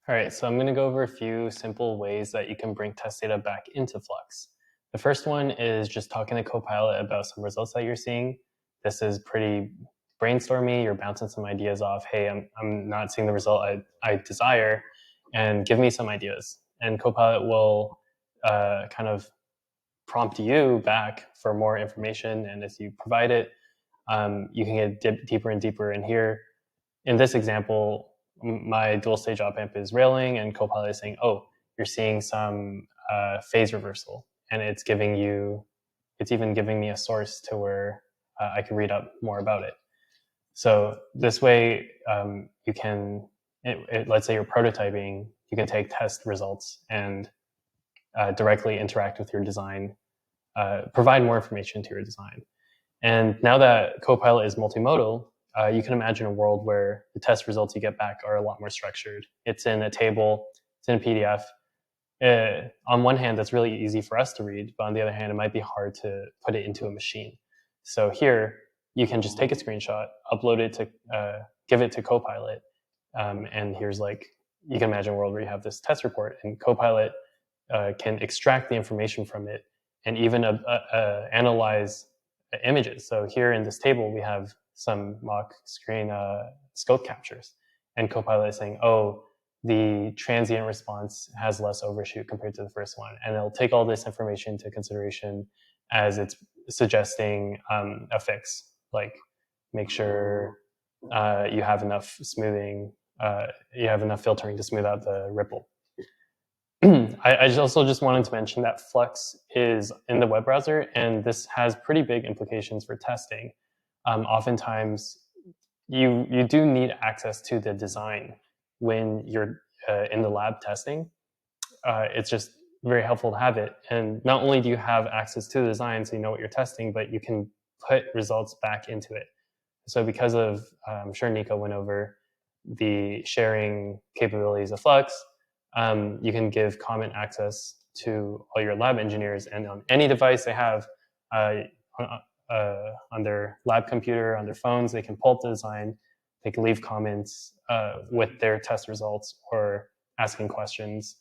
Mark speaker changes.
Speaker 1: All right, so I'm going to go over a few simple ways that you can bring test data back into Flux. The first one is just talking to Copilot about some results that you're seeing. This is pretty brainstormy. You're bouncing some ideas off. Hey, I'm not seeing the result I desire, and give me some ideas. And Copilot will kind of prompt you back for more information. And as you provide it, you can get deeper and deeper in here. In this example, my dual stage op amp is railing, and Copilot is saying, "Oh, you're seeing some phase reversal," and it's even giving me a source to where I can read up more about it. So this way, you can, let's say you're prototyping, you can take test results and directly interact with your design, provide more information to your design. And now that Copilot is multimodal, you can imagine a world where the test results you get back are a lot more structured. It's in a table, it's in a PDF. On one hand, that's really easy for us to read, but on the other hand, it might be hard to put it into a machine. So here, you can just take a screenshot, upload it to, give it to Copilot, and here's you can imagine a world where you have this test report, and Copilot can extract the information from it and even analyze images. So here in this table, we have some mock screen scope captures, and Copilot is saying, "Oh, the transient response has less overshoot compared to the first one," and it'll take all this information into consideration as it's suggesting a fix, like make sure you have enough smoothing, you have enough filtering to smooth out the ripple. I also just wanted to mention that Flux is in the web browser, and this has pretty big implications for testing. Oftentimes, you do need access to the design when you're in the lab testing. It's just very helpful to have it. And not only do you have access to the design, so you know what you're testing, but you can put results back into it. So because of, I'm sure Nico went over the sharing capabilities of Flux, you can give comment access to all your lab engineers, and on any device they have on their lab computer, on their phones, they can pull up the design, they can leave comments with their test results or asking questions